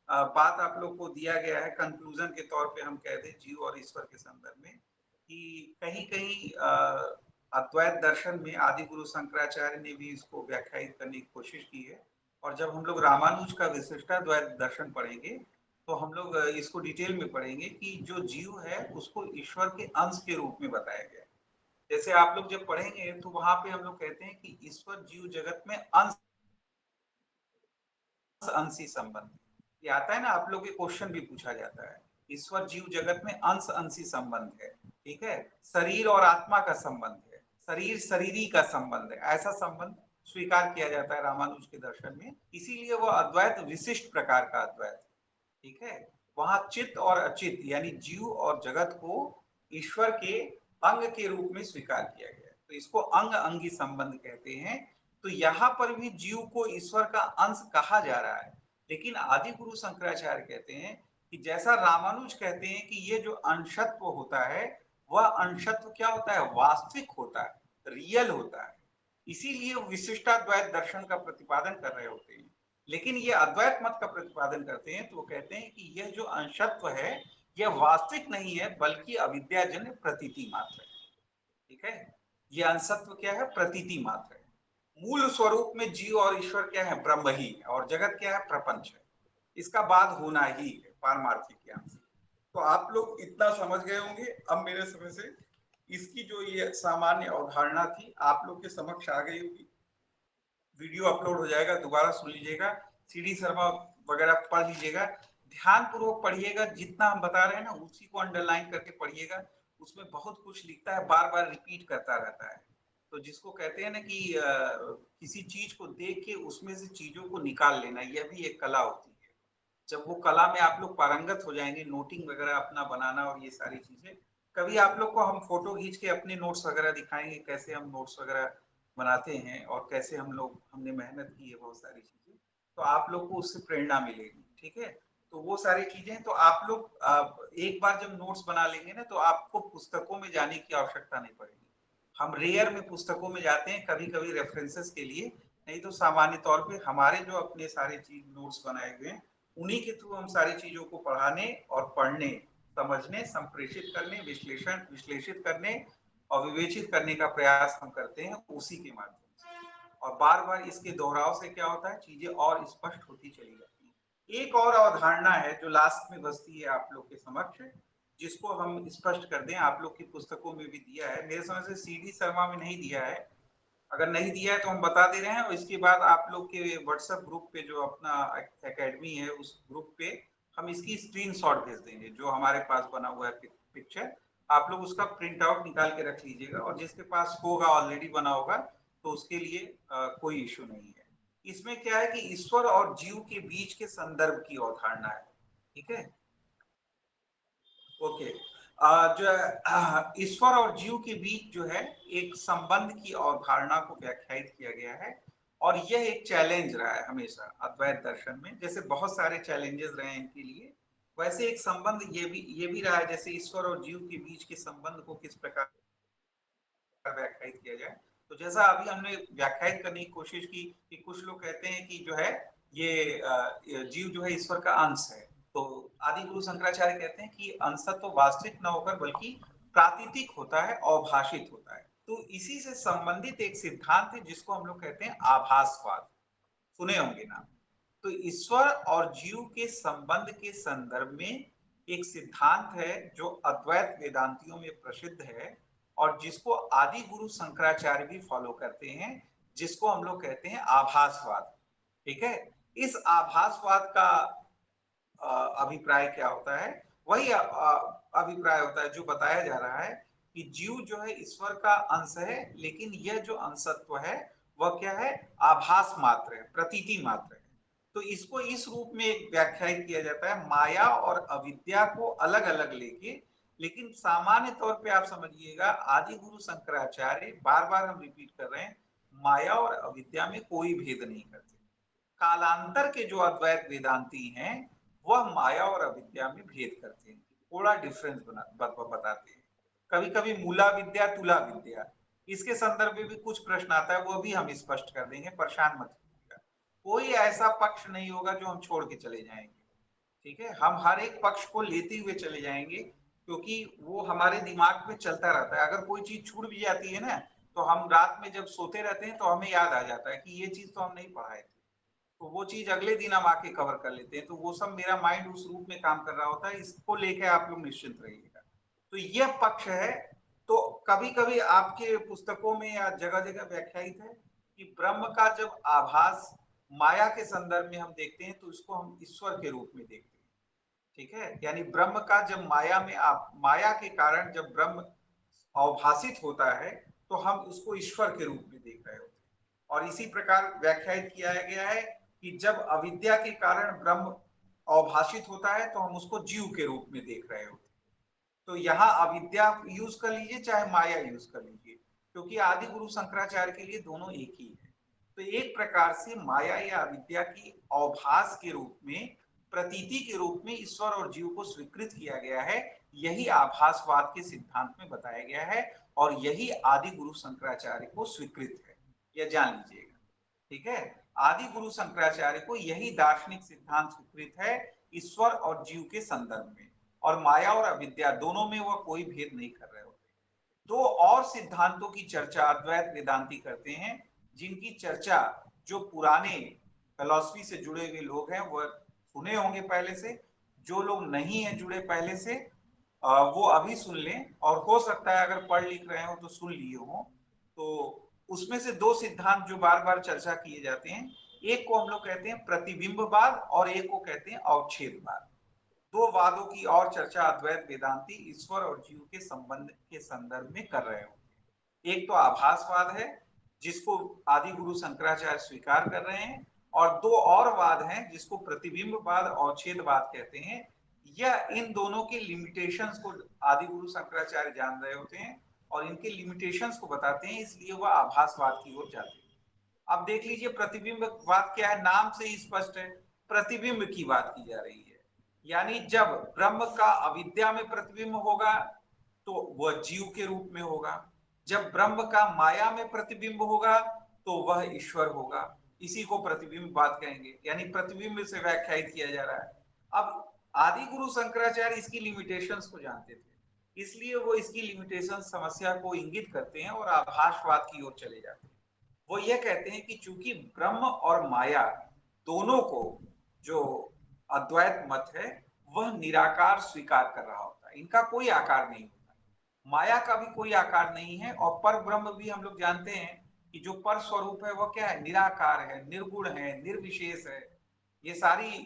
बात आप लोग को दिया गया है कंक्लूजन के तौर पे, हम कह दें जीव और ईश्वर के संदर्भ में, कि कहीं कहीं अद्वैत दर्शन में आदि गुरु शंकराचार्य ने भी इसको व्याख्यायित करने की कोशिश की है। और जब हम लोग रामानुज का विशिष्टाद्वैत दर्शन पढ़ेंगे तो हम लोग इसको डिटेल में पढ़ेंगे कि जो जीव है उसको ईश्वर के अंश के रूप में बताया गया। जैसे आप लोग जब पढ़ेंगे तो वहां पे हम लोग कहते हैं कि ईश्वर जीव जगत में अंश अंशी संबंध, ये आता है ना, आप लोग के क्वेश्चन भी पूछा जाता है, ईश्वर जीव जगत में अंश अंशी संबंध है। ठीक है, शरीर और आत्मा का संबंध है, शरीर शरीरी का संबंध है, ऐसा संबंध स्वीकार किया जाता है रामानुज के दर्शन में। इसीलिए वो अद्वैत विशिष्ट प्रकार का अद्वैत। ठीक है, वहां चित्त और अचित यानी जीव और जगत को ईश्वर के अंग के रूप में स्वीकार किया गया, तो इसको अंग अंगी संबंध कहते हैं। तो यहाँ पर भी जीव को ईश्वर का अंश कहा जा रहा है, लेकिन आदि गुरु शंकराचार्य कहते हैं कि जैसा रामानुज कहते हैं कि ये जो अंशत्व होता है, वह अंशत्व क्या होता है, वास्तविक होता है, रियल होता है। इसीलिए विशिष्टाद्वैत दर्शन का प्रतिपादन कर रहे होते हैं। लेकिन ये अद्वैत मत का प्रतिपादन करते हैं तो वो कहते हैं कि यह जो अंशत्व है यह वास्तविक नहीं है, बल्कि अविद्याजन्य प्रतीति मात्र है। ठीक है, यह अंशत्व क्या है, प्रतीति मात्र है। मूल स्वरूप में जीव और ईश्वर क्या है? ब्रह्म ही है, और जगत क्या है? प्रपंच है। इसका बाद होना ही है पारमार्थिक ज्ञान से। तो आप लोग इतना समझ गए होंगे अब मेरे समय से। इसकी जो ये सामान्य अवधारणा थी आप लोग के समक्ष आ गई होगी। वीडियो अपलोड हो जाएगा, दोबारा सुन लीजिएगा, सीडी शर्मा वगैरह पढ़ लीजिएगा, ध्यान पूर्वक पढ़िएगा। जितना हम बता रहे हैं ना उसी को अंडरलाइन करके पढ़िएगा। उसमें बहुत कुछ लिखता है, बार बार रिपीट करता रहता है। तो जिसको कहते हैं ना कि किसी चीज को देख के उसमें से चीजों को निकाल लेना, यह भी एक कला होती है। जब वो कला में आप लोग पारंगत हो जाएंगे, नोटिंग वगैरह अपना बनाना और ये सारी चीजें, कभी आप लोग को हम फोटो खींच के अपने नोट्स वगैरह दिखाएंगे, कैसे हम नोट्स वगैरह बनाते हैं और कैसे हमने मेहनत की है बहुत सारी चीजें। तो आप लोग को उससे प्रेरणा मिलेगी, ठीक है। तो वो सारी चीजें तो आप लोग एक बार जब नोट्स बना लेंगे ना तो आपको पुस्तकों में जाने की आवश्यकता नहीं पड़ेगी। हम रेयर में पुस्तकों में जाते हैं कभी कभी रेफरेंसेस के लिए, नहीं तो सामान्य तौर पे हमारे जो अपने सारे चीज नोट्स बनाए हुए हैं उन्हीं के थ्रू हम सारी चीजों को पढ़ाने और पढ़ने, समझने, संप्रेषित करने, विश्लेषित करने और विवेचित करने का प्रयास हम करते हैं उसी के माध्यम से। और बार बार इसके दोहराव से क्या होता है, चीजें और स्पष्ट होती चली जाती हैं। एक और अवधारणा है जो लास्ट में बसती है आप लोग के समक्ष, जिसको हम स्पष्ट कर दें, आप लोग की पुस्तकों में भी दिया है, मेरे समझ से सीडी शर्मा में नहीं दिया है। अगर नहीं दिया है तो हम बता दे रहे हैं, और इसके बाद आप लोग के व्हाट्सएप ग्रुप पे जो अपना एकेडमी है उस ग्रुप पे हम इसकी स्क्रीनशॉट भेज देंगे। जो हमारे पास बना हुआ है पिक्चर, आप लोग उसका प्रिंट आउट निकाल के रख लीजिएगा, और जिसके पास होगा ऑलरेडी बना होगा तो उसके लिए कोई इश्यू नहीं है। इसमें क्या है कि ईश्वर और जीव के बीच के संदर्भ की अवधारणा है, ठीक है। ओके। जो ईश्वर और जीव के बीच जो है एक संबंध की अवधारणा को व्याख्यायित किया गया है, और यह एक चैलेंज रहा है हमेशा अद्वैत दर्शन में। जैसे बहुत सारे चैलेंजेस रहे हैं इनके लिए, वैसे एक संबंध ये भी रहा है, जैसे ईश्वर और जीव के बीच के संबंध को किस प्रकार व्याख्यायित किया जाए। तो जैसा अभी हमने व्याख्यायित करने की कोशिश की कि कुछ लोग कहते हैं कि जो है ये जीव जो है ईश्वर का अंश है। तो आदि गुरु शंकराचार्य कहते हैं कि अंश तो वास्तविक न होकर बल्कि प्रातीतिक होता है, अवभाषित होता है। तो इसी से संबंधित एक सिद्धांत है जिसको हम लोग कहते हैं आभासवाद, सुने होंगे ना। तो ईश्वर और जीव के संबंध के संदर्भ में एक सिद्धांत है जो अद्वैत वेदांतियों में प्रसिद्ध है, और जिसको आदि गुरु शंकराचार्य भी फॉलो करते हैं, जिसको हम लोग कहते हैं आभासवाद, ठीक है। इस आभासवाद का अभिप्राय क्या होता है? वही अभिप्राय होता है जो बताया जा रहा है कि जीव जो है ईश्वर का अंश है, लेकिन यह जो अंशत्व है वह क्या है? आभास मात्र है, प्रतीति मात्र है। तो इसको इस रूप में व्याख्यायित किया जाता है, माया और अविद्या को अलग अलग लेके। लेकिन सामान्य तौर पे आप समझिएगा, आदि गुरु शंकराचार्य, बार बार हम रिपीट कर रहे हैं, माया और अविद्या में कोई भेद नहीं करते। कालांतर के जो अद्वैत वेदांती हैं वह माया और अविद्या में भेद करते हैं, थोड़ा डिफरेंस बताते हैं। कभी कभी मूला विद्या तुला विद्या, इसके संदर्भ में भी कुछ प्रश्न आता है, वो भी हम स्पष्ट कर देंगे, परेशान मत होइएगा। कोई ऐसा पक्ष नहीं होगा जो हम छोड़ के चले जाएंगे, ठीक है। हम हर एक पक्ष को लेते हुए चले जाएंगे, क्योंकि वो हमारे दिमाग में चलता रहता है। अगर कोई चीज छूट भी जाती है ना, तो हम रात में जब सोते रहते हैं तो हमें याद आ जाता है कि ये चीज तो हम नहीं पढ़ाए थे, तो वो चीज अगले दिन हम आके कवर कर लेते हैं। तो वो सब मेरा माइंड उस रूप में काम कर रहा होता है, इसको लेके आप लोग निश्चिंत रहिएगा। तो यह पक्ष है। तो कभी कभी आपके पुस्तकों में या जगह जगह व्याख्यायित है कि ब्रह्म का जब आभास माया के संदर्भ में हम देखते हैं तो इसको हम ईश्वर के रूप में देखते हैं, ठीक है। यानी ब्रह्म का जब माया के कारण जब ब्रह्म अवभाषित होता है तो हम उसको ईश्वर के रूप में देख रहे होते हैं। और इसी प्रकार व्याख्यायित किया गया है कि जब अविद्या के कारण ब्रह्म अवभाषित होता है तो हम उसको जीव के रूप में देख रहे होते हैं। तो यहाँ अविद्या यूज कर लीजिए चाहे माया यूज कर लीजिए, क्योंकि आदि गुरु शंकराचार्य के लिए दोनों एक ही है। तो एक प्रकार से माया या अविद्या की अवभास के रूप में, प्रतीति के रूप में ईश्वर और जीव को स्वीकृत किया गया है। यही आभासवाद के सिद्धांत में बताया गया है, और यही आदि गुरु शंकराचार्य को स्वीकृत है, यह जान लीजिएगा, ठीक है। आदि गुरु शंकराचार्य को यही दार्शनिक सिद्धांत स्वीकृत है ईश्वर और जीव के संदर्भ में, और माया और अविद्या दोनों में वह कोई भेद नहीं कर रहे होते। दो और सिद्धांतों की चर्चा अद्वैत वेदांती करते हैं, जिनकी चर्चा जो पुराने फिलॉसफी से जुड़े हुए लोग हैं वह सुने होंगे पहले से, जो लोग नहीं है जुड़े पहले से वो अभी सुन लें, और हो सकता है अगर पढ़ लिख रहे हो तो सुन लिए हो। तो उसमें से दो सिद्धांत जो बार बार चर्चा किए जाते हैं, एक को हम लोग कहते हैं प्रतिबिंबवाद और एक को कहते हैं अवच्छेदवाद। दो वादों की और चर्चा अद्वैत वेदांती ईश्वर और जीव के संबंध के संदर्भ में कर रहे होते हैं। एक तो आभासवाद है जिसको आदि गुरु शंकराचार्य स्वीकार कर रहे हैं, और दो और वाद हैं जिसको प्रतिबिंबवाद और अवच्छेदवाद कहते हैं। यह इन दोनों के लिमिटेशंस को आदि गुरु शंकराचार्य जान रहे होते हैं और इनके लिमिटेशंस को बताते हैं, इसलिए वह आभासवाद की ओर जाते हैं। अब देख लीजिए प्रतिबिंबवाद क्या है, नाम से ही स्पष्ट है, प्रतिबिंब की बात की जा रही है। यानी जब ब्रह्म का अविद्या में प्रतिबिंब होगा तो वह जीव के रूप में होगा, जब ब्रह्म का माया में प्रतिबिंब होगा तो वह ईश्वर होगा। इसी को प्रतिबिंबवाद कहेंगे, यानी प्रतिबिंब से व्याख्यायित किया जा रहा है। अब आदि गुरु शंकराचार्य इसकी लिमिटेशंस को जानते थे, इसलिए वो इसकी लिमिटेशन समस्या को इंगित करते हैं और आभासवाद की ओर चले जाते हैं। वो ये कहते हैं कि चूंकि ब्रह्म और माया दोनों को जो अद्वैत मत है वह निराकार स्वीकार कर रहा होता है, इनका कोई आकार नहीं होता, माया का भी कोई आकार नहीं है, और पर ब्रह्म भी हम लोग जानते हैं कि जो पर स्वरूप है वह क्या है, निराकार है, निर्गुण है, निर्विशेष है। ये सारी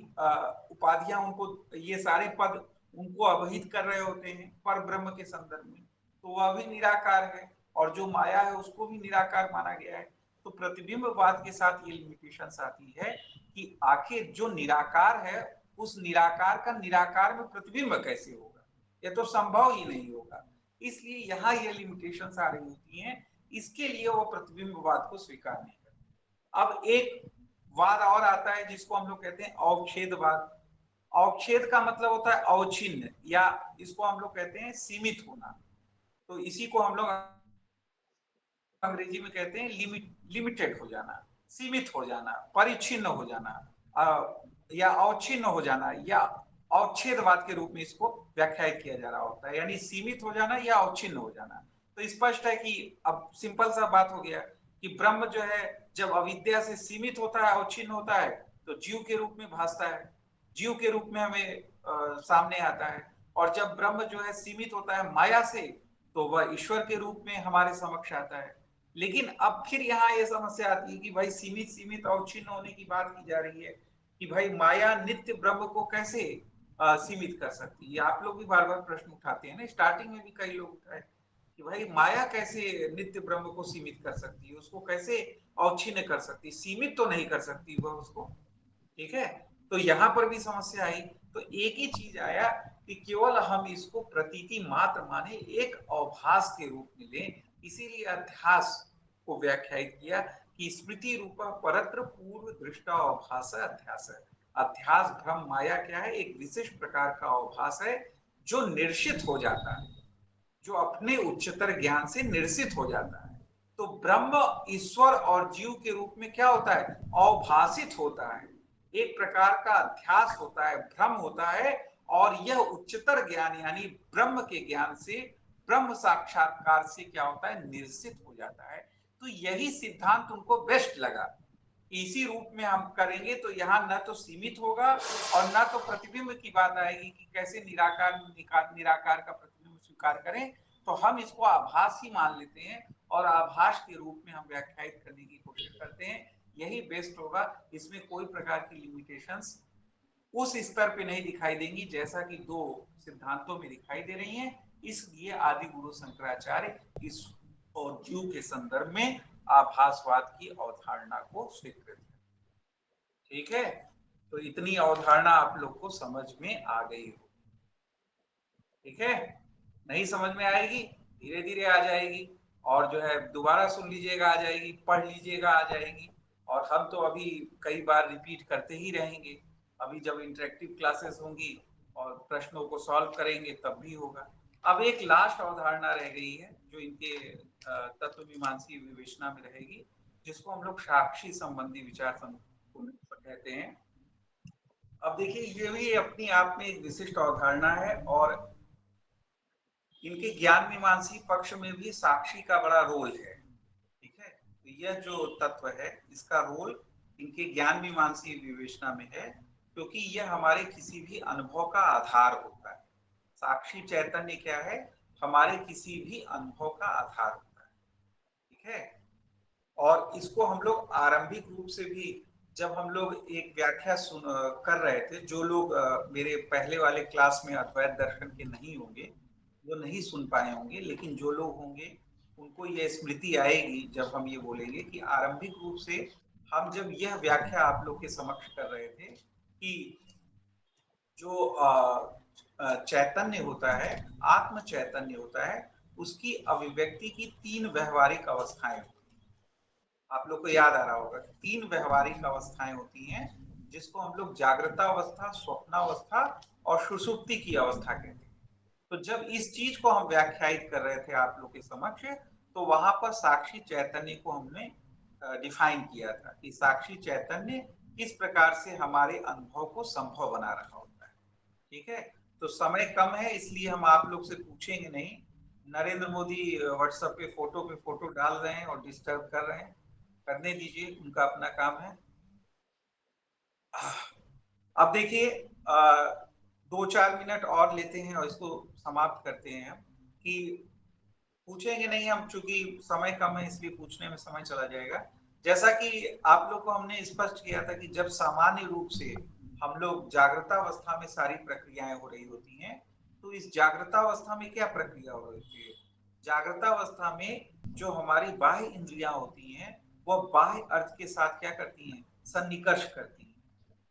उपाधियां उनको, ये सारे पद उनको अवहित कर रहे होते हैं पर ब्रह्म के संदर्भ में, तो वह भी निराकार है, और जो माया है उसको भी निराकार माना गया है। तो प्रतिबिंबवाद के साथ ये लिमिटेशन आती है कि आखिर जो निराकार है उस निराकार का निराकार में प्रतिबिंब कैसे होगा, ये तो संभव ही नहीं होगा। इसलिए यहाँ ये लिमिटेशंस आ रही होती हैं, इसके लिए वो प्रतिबिंबवाद को स्वीकार नहीं करते। अब एक वाद और आता है जिसको हम लोग कहते हैं अवच्छेदवाद। अवच्छेद का मतलब होता है अवच्छिन्न, या इसको हम लोग कहते हैं सीमित होना। तो इसी को हम लोग अंग्रेजी में कहते हैं लिमिटेड हो जाना, सीमित हो जाना, परिच्छिन्न हो जाना, या अवच्छिन्न हो जाना, या अवच्छेदवाद के रूप में इसको व्याख्यायित किया जा रहा होता है, यानी सीमित हो जाना या अवच्छिन्न हो जाना। तो स्पष्ट है कि अब सिंपल सा बात हो गया कि ब्रह्म जो है जब अविद्या से सीमित होता है, अवच्छिन्न होता है, तो जीव के रूप में भासता है, जीव के रूप में हमें सामने आता है। और जब ब्रह्म जो है सीमित होता है माया से, तो वह ईश्वर के रूप में हमारे समक्ष आता है। लेकिन अब फिर यहाँ ये समस्या आती है कि भाई सीमित सीमित अवच्छिन्न होने की बात की जा रही है कि भाई माया नित्य ब्रह्म को कैसे सीमित कर सकती है। आप लोग भी बार बार प्रश्न उठाते हैं ना, स्टार्टिंग में भी कई लोग उठाए कि भाई माया कैसे नित्य ब्रह्म को सीमित कर सकती है, उसको कैसे अवच्छिन्न कर सकती है, सीमित तो नहीं कर सकती वह उसको। ठीक है, तो यहाँ पर भी समस्या आई। तो एक ही चीज आया कि केवल हम इसको प्रतीति मात्र माने, एक अवभास के रूप में लें, इसीलिए अध्यास को व्याख्यायित किया कि स्मृति रूप परत्र पूर्व दृष्टा अवभास अध्यास है। अध्यास भ्रम माया क्या है, एक विशिष्ट प्रकार का अवभास है जो निर्षित हो जाता है, जो अपने उच्चतर ज्ञान से निर्षित हो जाता है। तो ब्रह्म ईश्वर और जीव के रूप में क्या होता है, अवभासित होता है, एक प्रकार का अध्यास होता है, भ्रम होता है, और यह उच्चतर ज्ञान यानी ब्रह्म के ज्ञान से, ब्रह्म साक्षात्कार से क्या होता है, निर्षित हो जाता है। तो यही सिद्धांत उनको बेस्ट लगा, इसी रूप में हम करेंगे तो यहाँ न तो सीमित होगा और न तो प्रतिबिंब की बात आएगी कि कैसे निराकार निराकार का प्रतिबिंब स्वीकार करें। तो हम इसको आभास ही मान लेते हैं और आभास के रूप में हम व्याख्यायित करने की कोशिश करते हैं, यही बेस्ट होगा। इसमें कोई प्रकार की लिमिटेशंस उस स्तर पे नहीं दिखाई देंगी जैसा कि दो सिद्धांतों में दिखाई दे रही हैं। इसलिए आदि गुरु शंकराचार्य इस और जीव के संदर्भ में आभासवाद की अवधारणा को स्वीकृत है। ठीक है, तो इतनी अवधारणा आप लोग को समझ में आ गई हो। ठीक है, नहीं समझ में आएगी धीरे धीरे आ जाएगी, और जो है दोबारा सुन लीजिएगा आ जाएगी, पढ़ लीजिएगा आ जाएगी। और हम तो अभी कई बार रिपीट करते ही रहेंगे, अभी जब इंटरेक्टिव क्लासेस होंगी और प्रश्नों को सॉल्व करेंगे तब भी होगा। अब एक लास्ट अवधारणा रह गई है जो इनके तत्वमीमांसी विवेचना में रहेगी, जिसको हम लोग साक्षी संबंधी विचार कहते हैं। अब देखिए ये भी अपनी आप में एक विशिष्ट अवधारणा है, और इनके ज्ञान मीमांसी पक्ष में भी साक्षी का बड़ा रोल है। ठीक है, तो यह जो तत्व है इसका रोल इनके ज्ञान मीमांसी विवेचना में है, क्योंकि यह हमारे किसी भी अनुभव का आधार होता है। साक्षी चैतन्य क्या है? हमारे किसी भी अनुभव का आधार होता है। ठीक है। और इसको हम लोग आरंभिक रूप से भी जब हम लोग एक व्याख्या कर रहे थे, जो लोग मेरे पहले वाले क्लास में अद्वैत दर्शन के नहीं होंगे वो नहीं सुन पाए होंगे, लेकिन जो लोग होंगे उनको ये स्मृति आएगी जब हम ये बोलेंगे कि आरंभिक रूप से हम जब यह व्याख्या आप लोग के समक्ष कर रहे थे कि जो चैतन्य होता है, आत्म चैतन्य होता है, उसकी अभिव्यक्ति की 3 व्यवहारिक अवस्थाएं होती हैं। आप लोग को याद आ रहा होगा कि 3 व्यवहारिक अवस्थाएं होती हैं, जिसको हम लोग जागृतावस्था, स्वप्नावस्था और सुषुप्ति की अवस्था कहते हैं। तो जब इस चीज को हम व्याख्यायित कर रहे थे आप लोग के समक्ष, तो वहां पर साक्षी चैतन्य को हमने डिफाइन किया था कि साक्षी चैतन्य किस प्रकार से हमारे अनुभव को संभव बना रहा होता है। ठीक है। तो समय कम है इसलिए हम आप लोग से पूछेंगे नहीं। नरेंद्र मोदी व्हाट्सएप पे फोटो डाल रहे हैं और डिस्टर्ब कर रहे हैं, करने दीजिए, उनका अपना काम है। अब देखिए 2-4 मिनट और लेते हैं और इसको समाप्त करते हैं कि पूछेंगे नहीं हम, चूंकि समय कम है इसलिए पूछने में समय चला जाएगा। जैसा कि आप लोग को हमने स्पष्ट किया था कि जब सामान्य रूप से हम लोग जागृतावस्था में सारी प्रक्रियाएं हो रही होती हैं, तो इस जागृतावस्था में क्या प्रक्रिया हो रही होती है? जागृतावस्था में जो हमारी बाह्य इंद्रियां होती हैं वह बाह्य अर्थ के साथ क्या करती हैं? सन्निकर्ष करती हैं।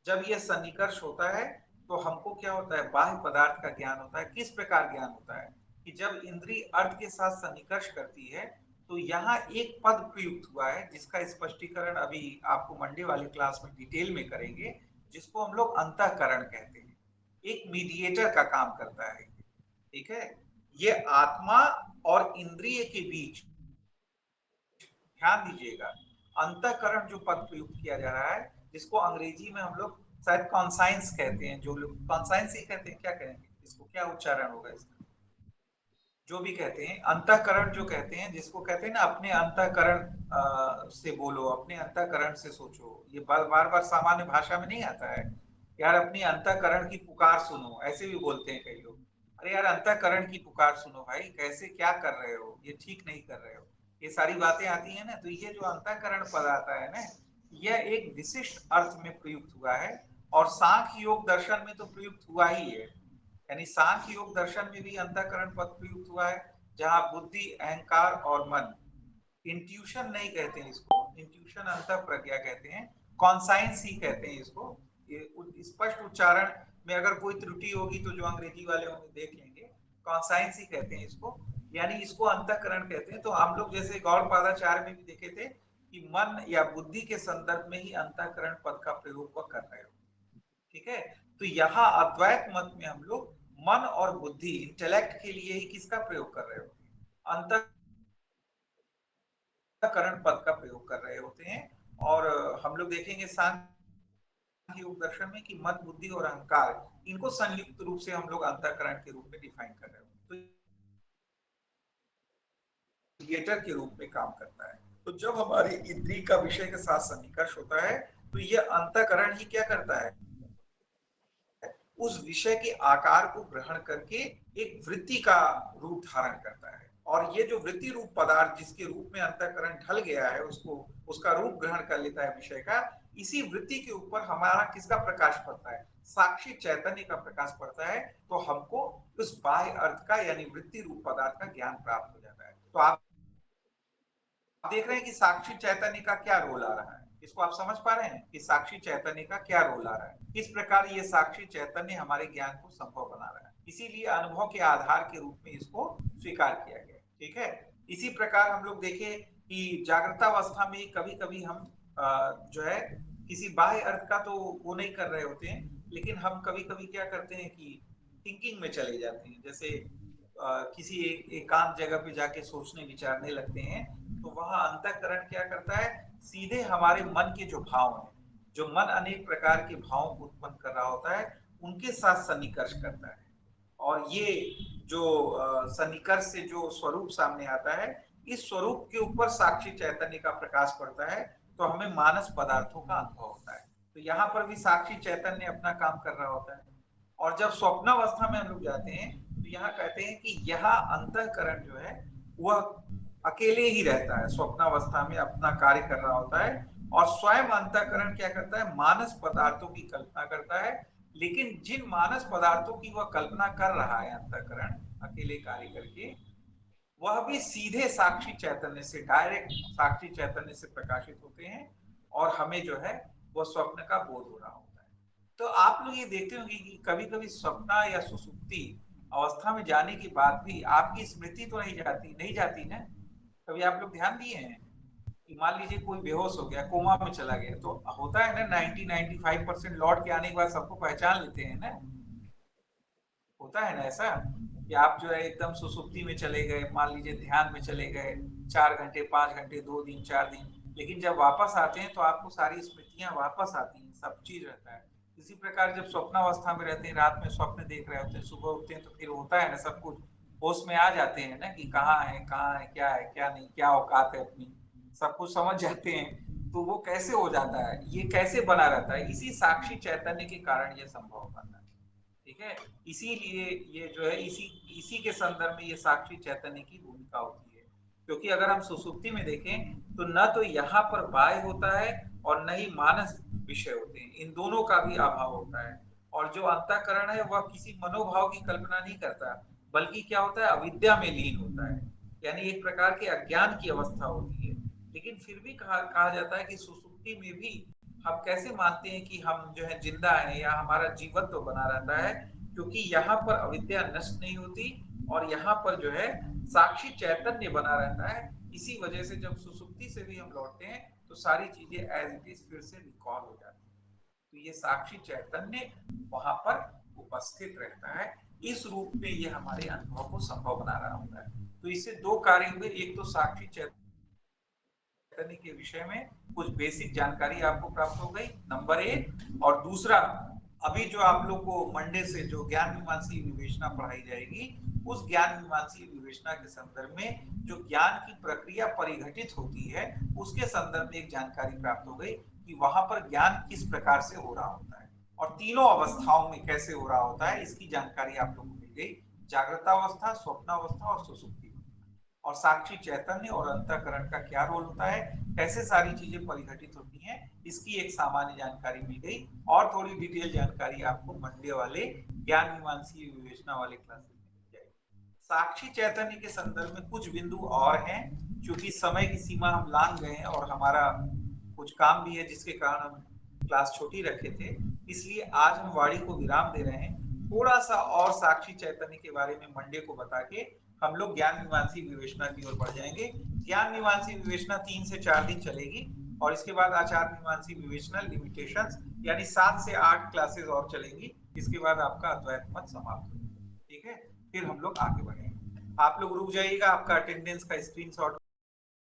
जब यह सन्निकर्ष होता है तो हमको क्या होता है? बाह्य पदार्थ का ज्ञान होता है। किस प्रकार ज्ञान होता है कि जब इंद्रिय अर्थ के साथ सन्निकर्ष करती है तो यहाँ एक पद प्रयुक्त हुआ है जिसका स्पष्टीकरण अभी आपको मंडे वाली क्लास में डिटेल में करेंगे, जिसको हम लोग अंतःकरण कहते हैं। एक मीडिएटर का काम करता है। ठीक है। ये आत्मा और इंद्रिय के बीच, ध्यान दीजिएगा, अंतःकरण जो पद प्रयुक्त किया जा रहा है, जिसको अंग्रेजी में हम लोग शायद कॉन्साइंस कहते हैं, जो लोग कॉन्साइंस ही कहते हैं, क्या कहेंगे इसको, क्या उच्चारण होगा इसका? जो भी कहते हैं, अंतःकरण जो कहते हैं, जिसको कहते हैं ना अपने अंतःकरण से बोलो, अपने अंतःकरण से सोचो। ये बार बार सामान्य भाषा में नहीं आता है। यार अपनी अंतःकरण की पुकार सुनो, ऐसे भी बोलते हैं कई लोग। अरे यार अंतःकरण की पुकार सुनो भाई, कैसे क्या कर रहे हो, ये ठीक नहीं कर रहे हो, ये सारी बातें आती है ना। तो ये जो अंतःकरण पद आता है ना, यह एक विशिष्ट अर्थ में प्रयुक्त हुआ है और सांख्य योग दर्शन में तो प्रयुक्त हुआ ही है। यानी सांख्य योग दर्शन में भी अंतःकरण पद प्रयुक्त हुआ है, जहां बुद्धि, अहंकार और मन, इंट्यूशन नहीं कहते हैं इसको, इंट्यूशन अंतर प्रज्ञा कहते हैं, कॉन्साइंस ही कहते हैं इसको। ये स्पष्ट उच्चारण में अगर कोई त्रुटि होगी तो जो अंग्रेजी वाले होंगे देख लेंगे, कॉन्साइंस ही कहते हैं इसको, यानी इसको अंतःकरण कहते हैं। तो हम लोग जैसे गौड़पादाचार्य में भी देखे थे कि मन या बुद्धि के संदर्भ में ही अंतःकरण पद का प्रयोग कर रहे हो। ठीक है। तो यहाँ अद्वैत मत में हम लोग मन और बुद्धि, इंटेलेक्ट के लिए ही किसका प्रयोग कर रहे होते हैं? अंतःकरण पद का प्रयोग कर रहे होते हैं। और हम लोग देखेंगे सांख्य योग दर्शन में कि मन, बुद्धि और अहंकार, इनको संयुक्त रूप से हम लोग अंतःकरण के रूप में डिफाइन कर रहे होते हैं। तो थिएटर के रूप में काम करता है। तो जब हमारी इंद्रिय का विषय के साथ सन्निकर्ष होता है तो यह अंतःकरण ही क्या करता है? उस विषय के आकार को ग्रहण करके एक वृत्ति का रूप धारण करता है। और ये जो वृत्ति रूप पदार्थ जिसके रूप में अंतःकरण ढल गया है, उसको उसका रूप ग्रहण कर लेता है विषय का, इसी वृत्ति के ऊपर हमारा किसका प्रकाश पड़ता है? साक्षी चैतन्य का प्रकाश पड़ता है। तो हमको उस बाह्य अर्थ का यानी वृत्ति रूप पदार्थ का ज्ञान प्राप्त हो जाता है। तो आप देख रहे हैं कि साक्षी चैतन्य का क्या रोल आ रहा है। इसको आप समझ पा रहे हैं कि साक्षी चैतन्य का क्या रोल आ रहा है, किस प्रकार ये साक्षी चैतन्य हमारे ज्ञान को संभव बना रहा है। इसीलिए अनुभव के आधार के रूप में इसको स्वीकार किया गया। ठीक है। इसी प्रकार हम लोग देखें कि जागृतावस्था में कभी कभी हम जो है किसी बाह्य अर्थ का तो वो नहीं कर रहे होते हैं, लेकिन हम कभी कभी क्या करते हैं कि थिंकिंग में चले जाते हैं। जैसे किसी एकांत जगह पे जाके सोचने विचारने लगते हैं, तो वहां अंतःकरण क्या करता है? सीधे हमारे मन के जो भाव हैं, जो मन अनेक प्रकार के भावों को उत्पन्न कर रहा होता है, उनके साथ सन्निकर्ष करता है। और ये जो सन्निकर्ष से जो स्वरूप सामने आता है, इस स्वरूप के ऊपर साक्षी चैतन्य का प्रकाश पड़ता है तो हमें मानस पदार्थों का अनुभव होता है। तो यहाँ पर भी साक्षी चैतन्य अपना काम कर रहा होता है। और जब स्वप्नावस्था में हम लोग जाते हैं तो यहाँ कहते हैं कि यहाँ अंतःकरण जो है वह अकेले ही रहता है, स्वप्नावस्था में अपना कार्य कर रहा होता है और स्वयं अंतःकरण क्या करता है, मानस पदार्थों की कल्पना करता है। लेकिन जिन मानस पदार्थों की वह कल्पना कर रहा है अंतःकरण अकेले कार्य करके, वह भी सीधे साक्षी चैतन्य से, डायरेक्ट साक्षी चैतन्य से प्रकाशित होते हैं और हमें जो है वह स्वप्न का बोध हो रहा होता है। तो आप लोग ये देखते होंगे कि कभी कभी स्वप्न या सुसुप्ति अवस्था में जाने के बाद भी आपकी स्मृति तो नहीं जाती ना। कभी आप लोग ध्यान दिए हैं कि मान लीजिए कोई बेहोश हो गया, कोमा में चला गया, तो होता है ना 90-95% लौट के आने के बाद सबको पहचान लेते हैं ना। होता है ना ऐसा कि आप जो है एकदम सुसुप्ति में चले गए, मान लीजिए ध्यान में चले गए 4 घंटे 5 घंटे 2 दिन 4 दिन, लेकिन जब वापस आते हैं तो आपको सारी स्मृतियां वापस आती हैं, सब चीज रहता है। इसी प्रकार जब स्वप्नावस्था में रहते हैं, रात में स्वप्न देख रहे होते हैं, सुबह उठते हैं तो फिर होता है ना सब कुछ होश में आ जाते हैं ना कि कहाँ है क्या नहीं, क्या औकात है अपनी, सब कुछ समझ जाते हैं। तो वो कैसे हो जाता है, ये कैसे बना रहता है, इसी साक्षी चैतन्य के कारण ये संभव पाता है। ठीक है, इसीलिए ये जो है इसी इसी के संदर्भ में ये साक्षी चैतन्य की भूमिका होती है। क्योंकि अगर हम सुसुप्ति में देखें तो न तो यहाँ पर बाह्य होता है और न ही मानस विषय होते हैं, इन दोनों का भी अभाव होता है। और जो अंतःकरण है वह किसी मनोभाव की कल्पना नहीं करता, बल्कि क्या होता है, अविद्या में लीन होता है, यानी एक प्रकार के अज्ञान की अवस्था होती है। लेकिन फिर भी कहा जाता है कि सुसुप्ति में भी हम कैसे मानते हैं कि हम जो है जिंदा हैं या हमारा जीवन तो बना रहता है, क्योंकि यहाँ पर अविद्या नष्ट नहीं होती और यहाँ पर जो है साक्षी चैतन्य बना रहता है। इसी वजह से जब सुसुप्ति से भी हम लौटते हैं तो सारी चीजें एज इट इज फिर से रिकॉल हो जाती है। तो ये साक्षी चैतन्य वहां पर उपस्थित रहता है, इस रूप में ये हमारे अनुभव को संभव बना रहा होता है। तो इससे दो कार्य हुए, एक तो साक्षी चैतन्य करने के विषय में कुछ बेसिक जानकारी आपको प्राप्त हो गई, नंबर 1। और दूसरा, अभी जो आप लोग को मंडे से जो ज्ञान मीमांसी विवेचना पढ़ाई जाएगी, उस ज्ञान मीमांसी विवेचना के संदर्भ में जो ज्ञान की प्रक्रिया परिघटित होती है उसके संदर्भ में एक जानकारी प्राप्त हो गई कि वहां पर ज्ञान किस प्रकार से हो रहा होता है और तीनों अवस्थाओं में कैसे हो रहा होता है, इसकी जानकारी आप लोग को मिल गई। जागृतावस्था, स्वप्नावस्था और सुसुप्ति, और साक्षी चैतन्य और अंतःकरण का क्या रोल होता है, कैसे सारी चीजें परिघटित होती हैं, इसकी एक सामान्य जानकारी मिल गई। और थोड़ी डिटेल जानकारी आपको मंडे वाले ज्ञान मीमांसी विवेचना वाले क्लासेस में मिल जाएगी। साक्षी चैतन्य के संदर्भ में कुछ बिंदु और हैं, क्योंकि समय की सीमा हम लांघ गए हैं और हमारा कुछ काम भी है जिसके कारण हम क्लास छोटी रखे थे, इसलिए आज हम वाणी को विराम दे रहे हैं। थोड़ा सा और साक्षी चैतन्य के बारे में मंडे को बता के हम लोग ज्ञान मीमांसी विवेचना की ओर बढ़ जाएंगे। ज्ञान मीमांसी विवेचना 3 से 4 दिन चलेगी और इसके बाद आचार मीमांसी विवेचना लिमिटेशंस, यानी 7 से 8 क्लासेस और चलेंगी। इसके बाद आपका अद्वैत मत समाप्त हो, ठीक है, फिर हम लोग आगे बढ़ेंगे। आप लोग रुक जाइएगा, आपका अटेंडेंस का स्क्रीनशॉट